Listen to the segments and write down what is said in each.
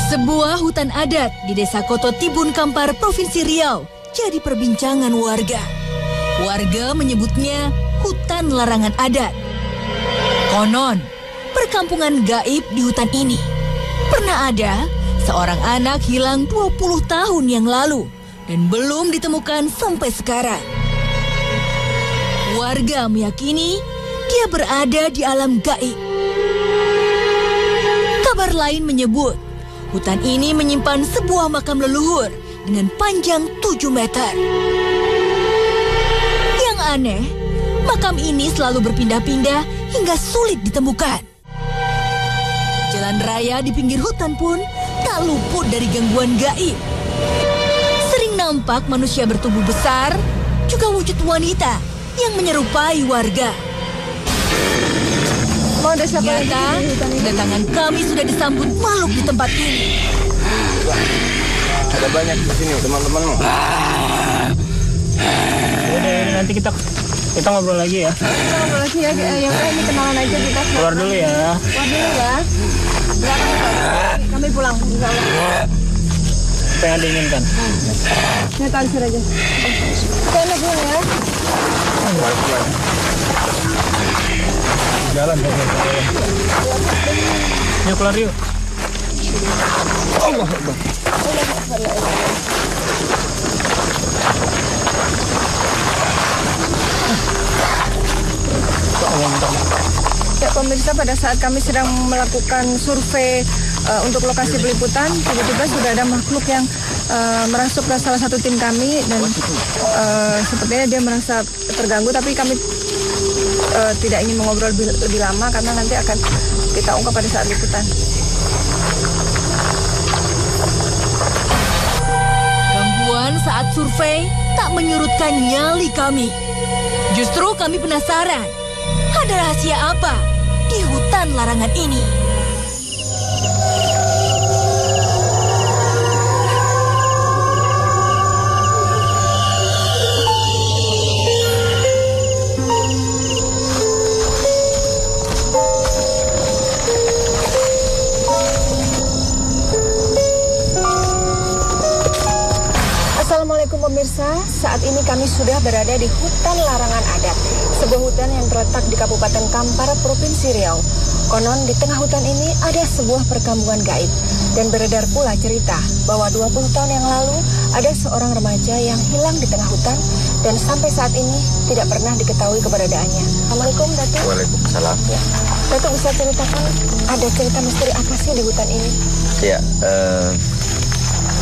Sebuah hutan adat di Desa Koto Tibun Kampar, Provinsi Riau, jadi perbincangan warga. Warga menyebutnya hutan larangan adat. Konon, perkampungan gaib di hutan ini. Pernah ada seorang anak hilang 20 tahun yang lalu dan belum ditemukan sampai sekarang. Warga meyakini dia berada di alam gaib. Kabar lain menyebut hutan ini menyimpan sebuah makam leluhur dengan panjang 7 meter. Yang aneh, makam ini selalu berpindah-pindah hingga sulit ditemukan. Jalan raya di pinggir hutan pun tak luput dari gangguan gaib. Sering nampak manusia bertubuh besar, juga wujud wanita yang menyerupai warga. Ternyata, kedatangan kami sudah disambut makhluk di tempat ini. Ada banyak di sini teman-temanmu. Udah, nanti kita ngobrol lagi ya. Kita ngobrol lagi ya. Yang ini kenalan aja kita. Keluar dulu ya. Keluar dulu ya. Kami pulang. Apa yang Anda inginkan? Ini tansur aja. Kita enak dulu ya. Jalan. Yuk keluar yuk. Allah Akbar. Ya pemirsa, pada saat kami sedang melakukan survei untuk lokasi peliputan, tiba-tiba sudah ada makhluk yang merasuk ke salah satu tim kami dan sepertinya dia merasa terganggu, tapi kami tidak ingin mengobrol lebih lama karena nanti akan kita ungkap pada saat liputan. Gangguan saat survei tak menyurutkan nyali kami. Justru kami penasaran, ada rahasia apa di hutan larangan ini? Assalamualaikum pemirsa, saat ini kami sudah berada di hutan larangan adat, sebuah hutan yang terletak di Kabupaten Kampar, Provinsi Riau. Konon di tengah hutan ini ada sebuah perkampungan gaib dan beredar pula cerita bahwa 20 tahun yang lalu ada seorang remaja yang hilang di tengah hutan dan sampai saat ini tidak pernah diketahui keberadaannya. Assalamualaikum Datuk. Waalaikumsalam. Ya. Datuk bisa ceritakan ada cerita misteri apa sih di hutan ini? Ya,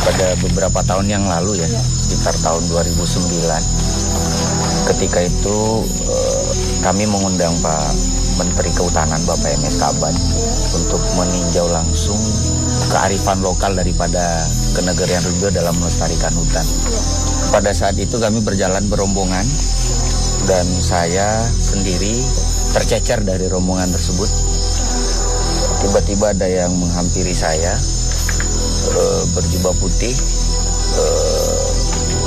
pada beberapa tahun yang lalu ya, sekitar tahun 2009, ketika itu kami mengundang Pak Menteri Kehutanan Bapak MS Kaban untuk meninjau langsung kearifan lokal daripada Kenegarian Riau dalam melestarikan hutan. Pada saat itu kami berjalan berombongan dan saya sendiri tercecer dari rombongan tersebut. Tiba-tiba ada yang menghampiri saya, berjubah putih,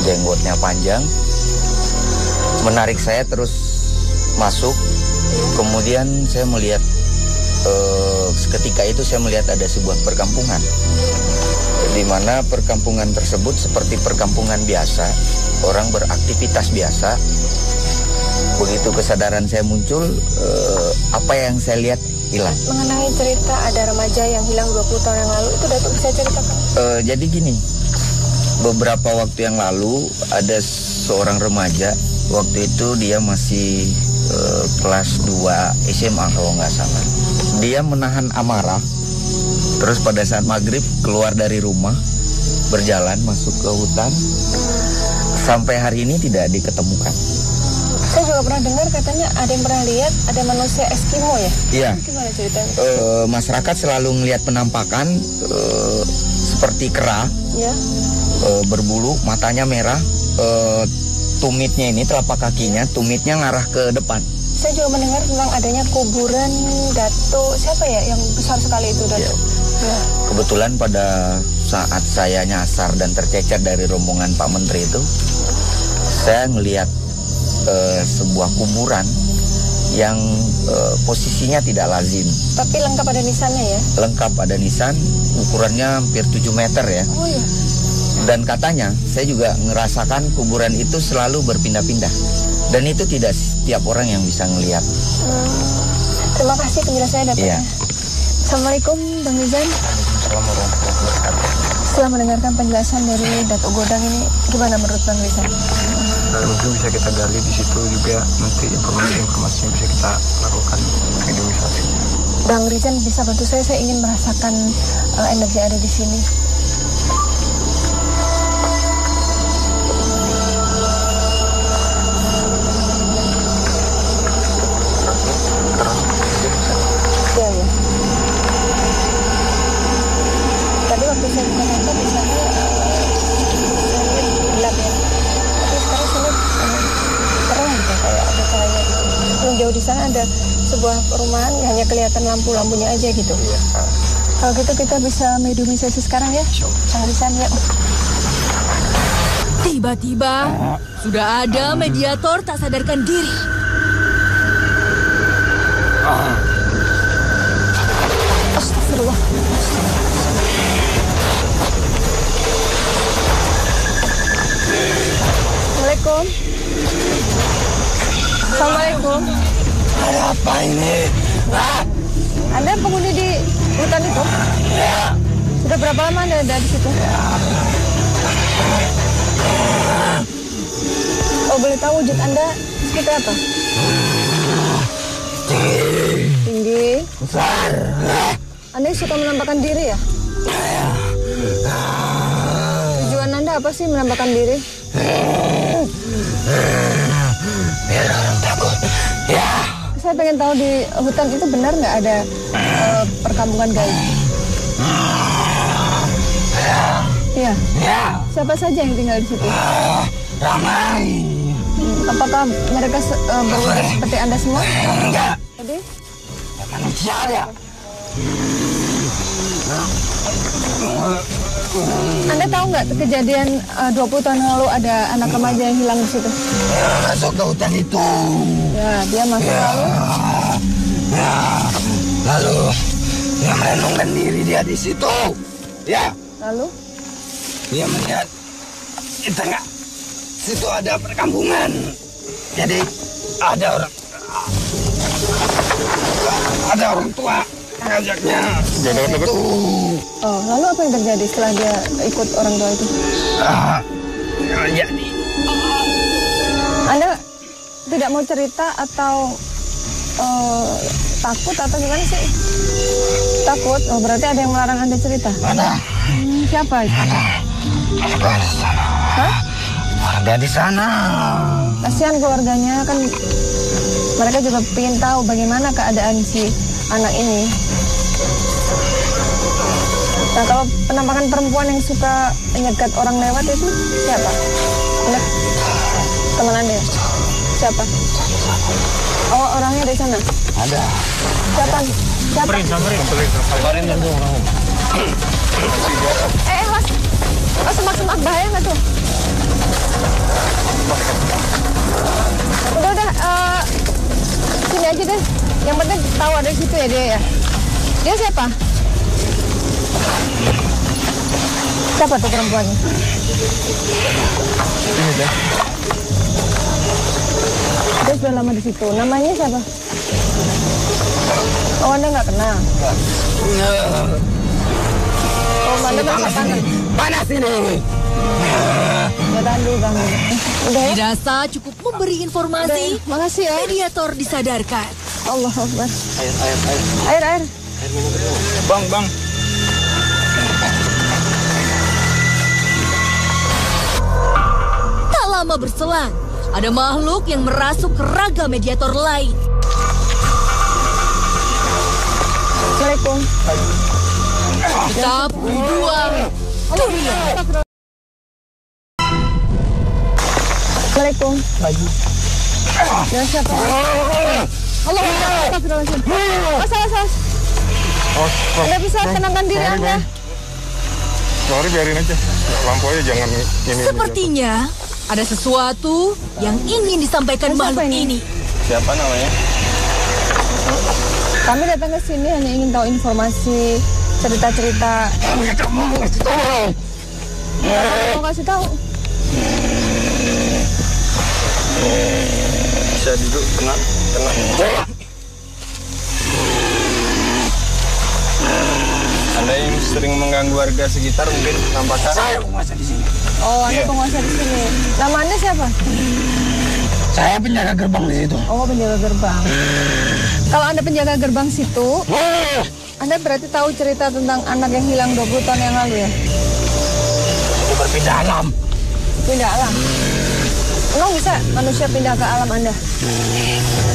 jenggotnya panjang, menarik saya terus masuk. Kemudian saya melihat, ketika itu saya melihat ada sebuah perkampungan, di mana perkampungan tersebut seperti perkampungan biasa, orang beraktivitas biasa. Begitu kesadaran saya muncul, apa yang saya lihat hilang. Mengenai cerita ada remaja yang hilang 20 tahun yang lalu, itu Datuk bisa ceritakan? Jadi gini, beberapa waktu yang lalu ada seorang remaja, waktu itu dia masih kelas 2 SMA kalau nggak salah. Dia menahan amarah, terus pada saat maghrib keluar dari rumah, berjalan masuk ke hutan, sampai hari ini tidak diketemukan. Saya juga pernah dengar katanya ada yang pernah lihat ada manusia Eskimo ya? Iya. Gimana ceritanya? Masyarakat selalu melihat penampakan seperti kera, Ya. Berbulu, matanya merah, tumitnya ini, telapak kakinya, tumitnya ngarah ke depan. Saya juga mendengar tentang adanya kuburan Datuk, siapa ya yang besar sekali itu Datuk? Ya. Kebetulan pada saat saya nyasar dan tercecer dari rombongan Pak Menteri itu, saya ngelihat sebuah kuburan yang posisinya tidak lazim. Tapi lengkap ada nisannya ya? Lengkap ada nisan, ukurannya hampir 7 meter ya. Oh iya. Dan katanya, saya juga ngerasakan kuburan itu selalu berpindah-pindah. Dan itu tidak setiap orang yang bisa ngelihat. Terima kasih penjelasannya Datuk. Iya. Assalamualaikum Bang Rizan. Setelah mendengarkan penjelasan dari Datuk Godang ini, gimana menurut Bang Rizan? Mungkin bisa kita gali di situ juga nanti informasi-informasi yang bisa kita lakukan mediumisasi. Bang Rizan bisa bantu saya ingin merasakan energi yang ada di sini. Iya, ya. Tadi waktu saya buka mata biasanya saya lihat gelap ya. Tapi sekarang saya lihat terang gitu, kayak ada cahaya gitu. Belum jauh di sana ada sebuah perumahan, hanya kelihatan lampu-lampunya aja gitu. Iya. Kalau gitu kita bisa mediumisasi sekarang ya, Bang Rizan ya. Tiba-tiba sudah ada mediator tak sadarkan diri. Astagfirullah. Assalamualaikum. Assalamualaikum. Ada apa ini? Anda penghuni di hutan itu? Ya. Sudah berapa lama Anda ada di situ? Oh, boleh tahu wujud Anda seperti apa? Tinggi. Besar. Anda suka menampakkan diri ya? Tujuan Anda apa sih menampakkan diri? Biar orang takut. Ya. Saya pengen tahu di hutan itu benar nggak ada perkampungan gaib? Iya. Ya. Siapa saja yang tinggal di situ? Ramai. Apakah mereka berwujud seperti Anda semua? Enggak. Jadi? Manusia ya. Anda tahu nggak kejadian 20 tahun lalu ada anak remaja yang hilang di situ? Ya, masuk ke hutan itu. Ya, dia masuk lalu. Ya, lalu dia merenungkan diri dia di situ. Ya, Lalu? dia melihat di tengah situ ada perkampungan. Jadi ada orang tua mengajaknya. Itu. Oh, lalu apa yang terjadi setelah dia ikut orang tua itu? Jadi Anda tidak mau cerita atau takut atau gimana sih? Takut? Oh, berarti ada yang melarang Anda cerita? ada Siapa itu? warga di sana. Hah? Warga di sana. Kasihan keluarganya, kan mereka juga ingin tahu bagaimana keadaan si anak ini. Nah, kalau penampakan perempuan yang suka nyegat orang lewat itu siapa? Anda? Teman Anda ya? Siapa? Oh, orangnya dari sana? Ada. Siapa? Siapa? Samperin dulu. Mas. Oh, semak-semak bahaya nggak tuh? Udah, sini aja deh. Yang penting tahu ada di situ ya dia ya. Dia siapa? Siapa tuh perempuannya? Ini deh. Dia sudah lama di situ. Namanya siapa? Oh, Anda nggak kenal? Oh, Anda merasa panas. Panas ini. Ya, tahan dulu, Bang. Udah ya? Dirasa cukup memberi informasi, Udah, makasih ya. mediator disadarkan. Allah Akbar. Air. Air. Bang. Tak lama berselang, ada makhluk yang merasuk ke raga mediator lain. Assalamualaikum. Kita berdua terlihat. Assalamualaikum. Ya, siapa? Allah Akbar. Anda bisa tenangkan diri Anda. Sorry, biarin aja. Lampu aja jangan ini. Sepertinya ada sesuatu yang ingin disampaikan Siapa makhluk ini? ini. Siapa namanya? Kami datang ke sini hanya ingin tahu informasi, cerita-cerita. Mau kasih tahu? Bisa duduk tengah. Anda yang sering mengganggu warga sekitar mungkin nampaknya. Saya penguasa di sini. Oh, Anda penguasa di sini. Nama Anda siapa? Saya penjaga gerbang di situ. Oh, penjaga gerbang. Kalau Anda penjaga gerbang situ, Anda berarti tahu cerita tentang anak yang hilang 20 tahun yang lalu ya? Itu berpindah alam. Pindah alam? Emang bisa manusia pindah ke alam Anda?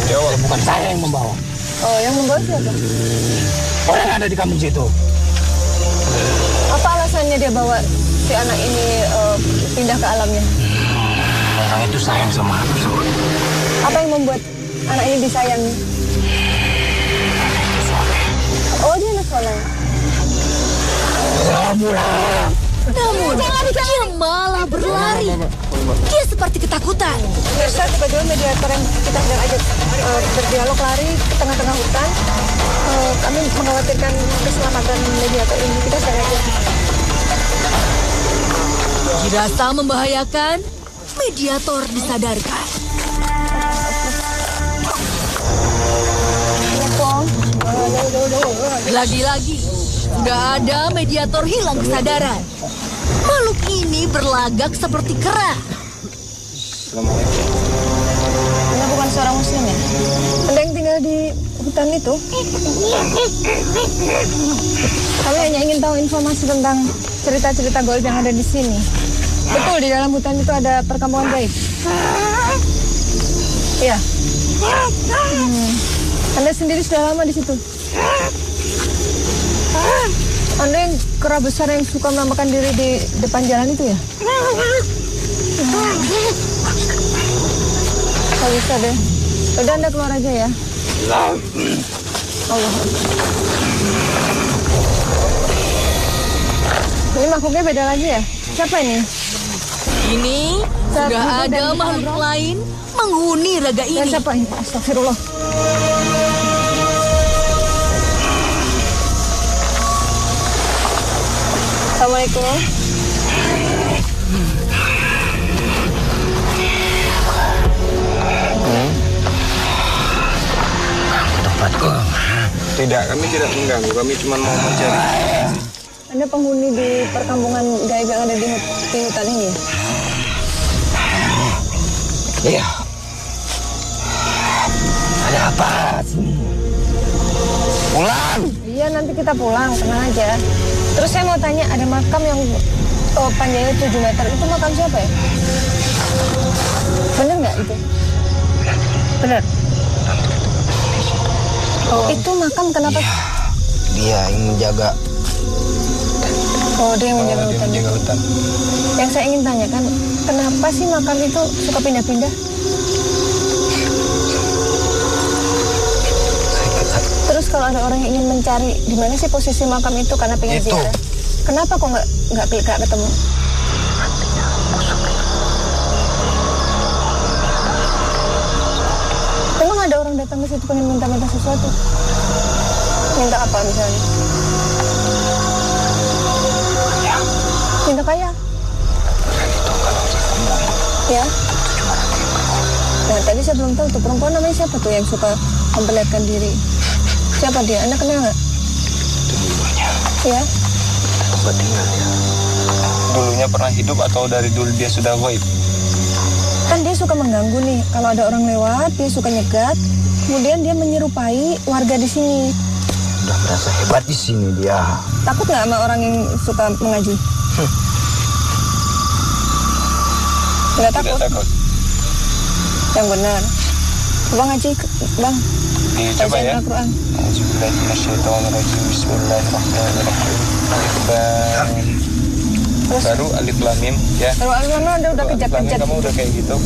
Ya, bukan saya yang membawa. Oh, yang membawa siapa? Orang yang ada di kampung situ. Apa alasannya dia bawa si anak ini pindah ke alamnya? Orang itu sayang sama aku. Apa yang membuat anak ini disayangi? Oh, dia anak soleh. Namun, dia malah berlari. Dia seperti ketakutan. Pemirsa, tiba-tiba mediator yang kita sedang ajak berdialog lari ke tengah-tengah hutan. Kami mengkhawatirkan keselamatan mediator ini. Kita sedang ajak. Dirasa membahayakan, mediator disadarkan. Lagi-lagi, sudah ada mediator hilang kesadaran. Makhluk ini berlagak seperti kera. Anda bukan seorang muslim ya? Anda yang tinggal di hutan itu? Kami hanya ingin tahu informasi tentang cerita-cerita gaib yang ada di sini. Betul, di dalam hutan itu ada perkampungan gaib? Iya. Anda sendiri sudah lama di situ? Anda yang kera besar yang suka menampakkan diri di depan jalan itu ya? Kalau bisa deh. Udah Anda keluar aja ya. Allah. Ini makhluknya beda lagi ya? Siapa ini? Ini sudah ada makhluk lain menghuni raga Dan ini. siapa ini? Astagfirullah. Assalamualaikum. Tempatku. Tidak, kami tidak mengganggu. Kami cuma mau mencari. Anda penghuni di perkampungan gaib yang ada di hutan ini ya? Iya. Ada apa? Pulang. Iya, nanti kita pulang, tenang aja. Terus saya mau tanya, ada makam yang panjangnya 7 meter, itu makam siapa ya? Bener nggak itu? Bener. Oh, itu makam kenapa? Dia yang menjaga. Oh, dia yang menjaga hutan. Menjaga hutan. Yang saya ingin tanyakan, kenapa sih makam itu suka pindah-pindah? Terus kalau ada orang yang ingin mencari di mana sih posisi makam itu karena pengen Itu. ziarah, kenapa kok nggak ketemu? Emang ada orang datang ke situ pengen minta-minta sesuatu? Minta apa misalnya? Minta kaya? Ya. Nah, tadi saya belum tahu tuh perempuan namanya siapa tuh yang suka memperlihatkan diri. Siapa dia? Anda kenal nggak? Itu dulunya. Ya. Tempat tinggalnya. Dulunya pernah hidup atau dari dulu dia sudah gaib? Kan dia suka mengganggu nih. Kalau ada orang lewat, dia suka nyegat. Kemudian dia menyerupai warga di sini. Udah merasa hebat di sini dia. Takut nggak sama orang yang suka mengaji? Nggak takut. Tidak takut. Yang benar. Coba ngaji, Bang. Coba Bacain ya. Al-Quran. Bismillahirrahmanirrahim. Bismillahirrahmanirrahim. Alif Lam. Terus Baru alif lam mim ya. kalau Al-Quran udah Alif Lam mim kejat-kejat. kamu udah kayak gitu.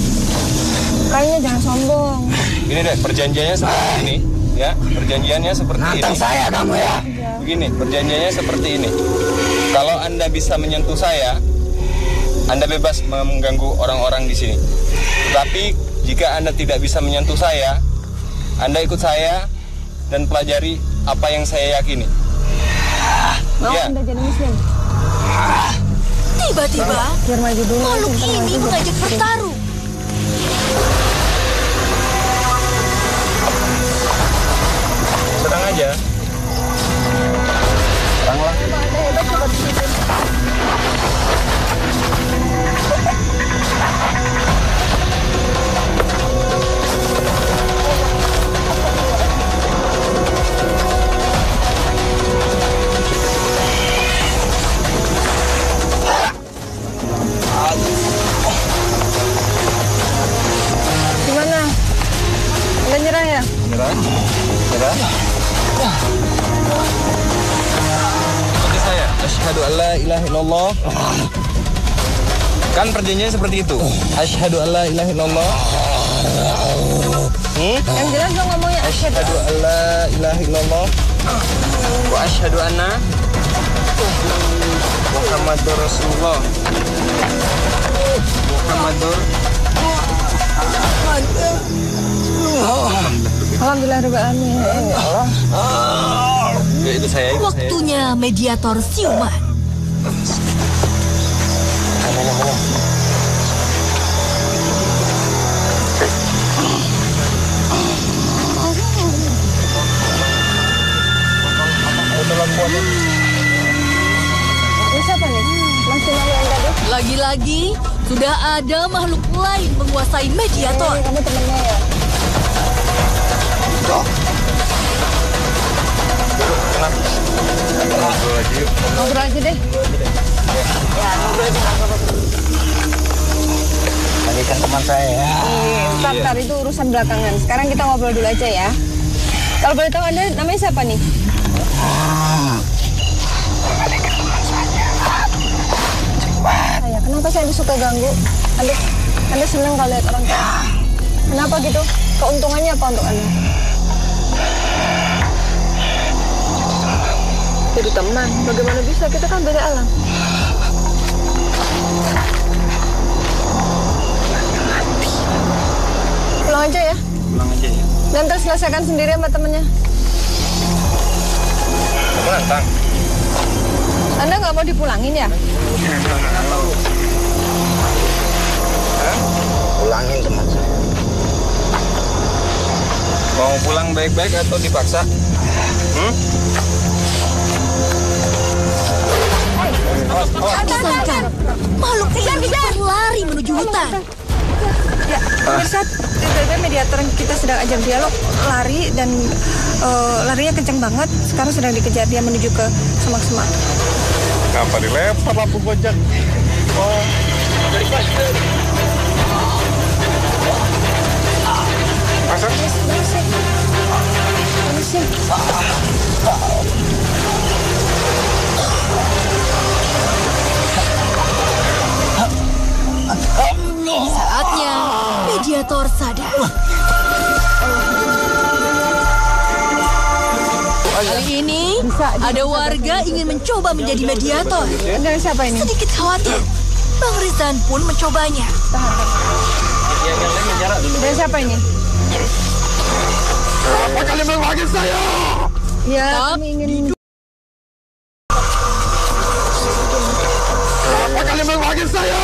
Kayaknya jangan sombong. Ini deh perjanjiannya seperti ini ya. Perjanjiannya seperti ini. Nantang saya kamu ya. Begini, perjanjiannya seperti ini. Kalau Anda bisa menyentuh saya, Anda bebas mengganggu orang-orang di sini. Tapi jika Anda tidak bisa menyentuh saya, Anda ikut saya, dan pelajari apa yang saya yakini. Mau Ya. Anda jadi muslim? Tiba-tiba, Biar maju dulu. makhluk nanti kita ini maju. mengajak bertarung. Sedang aja. Teranglah. Anda hebat, coba pimpin. Gimana? Anda nyerah ya? Nyerah. Seperti saya. Asyhadu an la ilaha illallah. Kan perjanjiannya seperti itu. Asyhadu an la ilaha illallah. Yang jelas dong ngomongnya asyhadu. Asyhadu an la ilaha illallah. Wa asyhadu anna Muhammadur Rasulullah. Muhammadur. Alhamdulillah rabbil alamin. Ya, itu saya. Waktunya mediator siuman. Ini siapa nih? Masih mau yang tadi? Lagi-lagi, sudah ada makhluk lain menguasai mediator. Ini kamu temennya ya? Ngobrol aja deh. Tadi kan teman saya ya. Ntar itu urusan belakangan. Sekarang kita ngobrol dulu aja ya. Kalau boleh tahu Anda namanya siapa nih? Saya. Kenapa saya suka ganggu? Anda senang kalau lihat orang tua? Kenapa gitu? Keuntungannya apa untuk Anda? Jadi teman. Bagaimana bisa? Kita kan beda alam. Pulang aja ya. Pulang aja ya. Dan terus selesaikan sendiri sama temennya. Kamu nantang. Anda nggak mau dipulangin ya? Pulangin teman saya. Mau pulang baik-baik atau dipaksa? Disangkan, makhluk ini berlari menuju hutan. Ya, pemirsa, tiba-tiba mediator yang kita sedang ajak dialog lari dan larinya kencang banget. Sekarang sedang dikejar, dia menuju ke semak-semak. Kenapa dilempar lampu gojek? Oh, masa? Permisi. Saatnya mediator sadar. Kali ini ada warga ingin mencoba menjadi mediator. Anda siapa ini? Sedikit khawatir, Bang Rizan pun mencobanya. Dan siapa ini? Apa kalian memanggil saya? Ya, kami ingin... Apa kalian memanggil saya?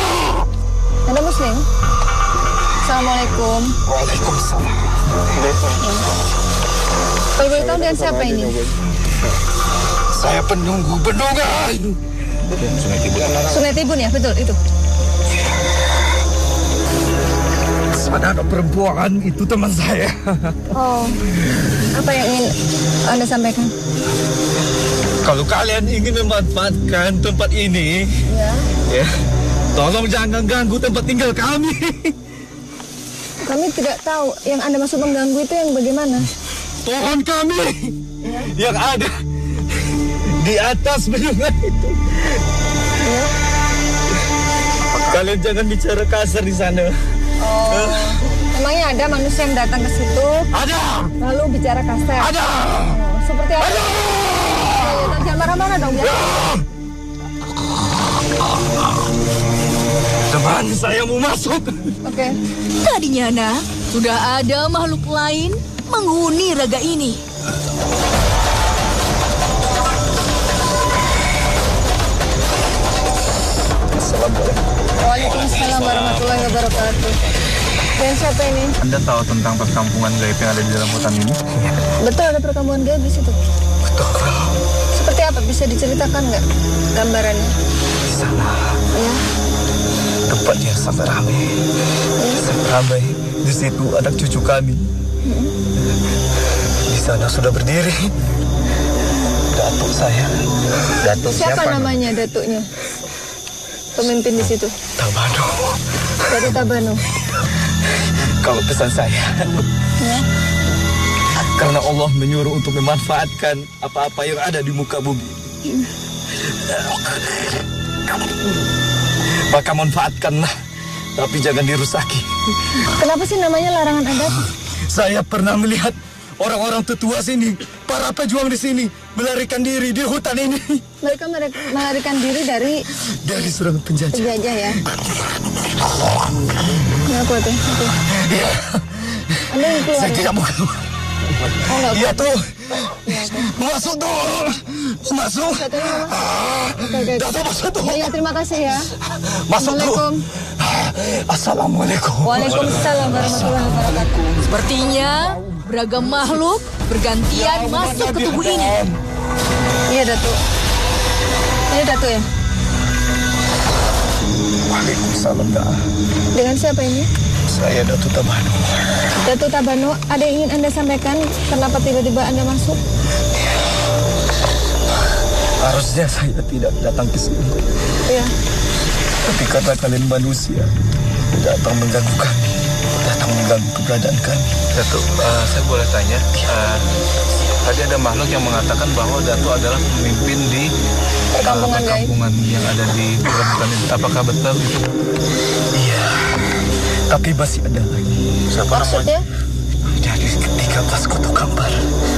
Anda Muslim? Assalamualaikum. Waalaikumsalam. Kalau boleh tahu dengan siapa ini? Saya penunggu bendungan. Sungai Tibun ya? Betul, itu. Saudara perempuan itu teman saya. Oh, apa yang ingin Anda sampaikan? Kalau kalian ingin memanfaatkan tempat ini, ya, tolong jangan ganggu tempat tinggal kami. Kami tidak tahu yang Anda maksud mengganggu itu yang bagaimana. Pohon kami yang ada di atas bendungan itu. Kalian jangan bicara kasar di sana. Oh, memangnya ada manusia yang datang ke situ Ada, lalu bicara kasar? ada. Oh, seperti apa? Jangan marah-marah dong ya. Teman saya mau masuk. Oke. Tadinya sudah ada makhluk lain menghuni raga ini. Assalamualaikum. Waalaikumsalam warahmatullahi wabarakatuh. Dan siapa ini? Anda tahu tentang perkampungan gaib yang ada di dalam hutan ini? Betul ada perkampungan gaib di situ. Betul, bro. Seperti apa? Bisa diceritakan nggak gambarannya? Di sana Ya. tempatnya sangat ramai. Sangat ramai. Di situ anak cucu kami. Di sana sudah berdiri datuk saya. Datuk Siapa namanya datuknya? Pemimpin di situ. Tabano. Datuk Tabano. Kalau pesan saya, Ya. karena Allah menyuruh untuk memanfaatkan apa-apa yang ada di muka bumi, maka manfaatkanlah, tapi jangan dirusaki. Kenapa sih namanya larangan adat? Saya pernah melihat orang-orang tetua sini, para pejuang di sini melarikan diri di hutan ini Mereka melarikan diri dari dari serangan penjajah. penjajah ya. Ya aku tuh. Anda yang keluar. Saya Ya? tidak mau keluar. Oh, nggak Dia tuh masuk tuh, masuk. Oke. Datuk masuk tuh, Ya, terima kasih ya. masuk tuh. Assalamualaikum. Assalamualaikum. Waalaikumsalam warahmatullahi wabarakatuh. Sepertinya beragam makhluk bergantian masuk ke tubuh ini. Iya Datuk. Ini Datuk ya? Waalaikumsalam, Dah. Dengan siapa ini? Saya Datuk Tabano. Datuk Tabano, ada yang ingin Anda sampaikan? Kenapa tiba-tiba Anda masuk? Harusnya saya tidak datang ke sini. Iya. Tapi karena kalian manusia datang mengganggu kami, datang mengganggu keberadaan kami. Datuk, saya boleh tanya? Tadi ada makhluk yang mengatakan bahwa Datuk adalah pemimpin di Perkampungan gaib. perkampungan yang ada di dalam hutan ini. Apakah betul itu? Iya, tapi masih ada lagi. Siapa namanya? Maksudnya? Dari 13 kutu kampar.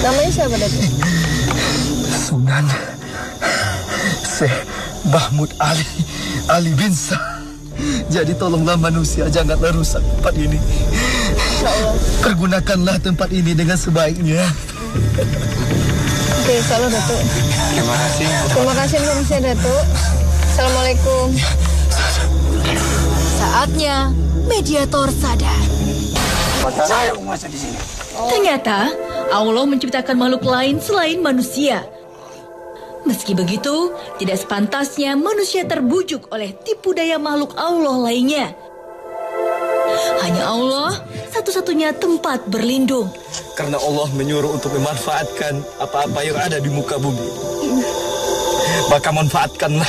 Namanya siapa Datuk? Sunan Syekh Mahmud Ali bin Sah. Jadi tolonglah manusia, janganlah rusak tempat ini. Insya Allah. Pergunakanlah tempat ini dengan sebaiknya. Oke, insya Allah Datuk. Terima kasih. Terima kasih informasinya Datuk. Assalamualaikum. Saatnya mediator sadar. Saya menguasa di sini. Ternyata Allah menciptakan makhluk lain selain manusia. Meski begitu, tidak sepantasnya manusia terbujuk oleh tipu daya makhluk Allah lainnya. Hanya Allah satu-satunya tempat berlindung. Karena Allah menyuruh untuk memanfaatkan apa-apa yang ada di muka bumi, maka manfaatkanlah,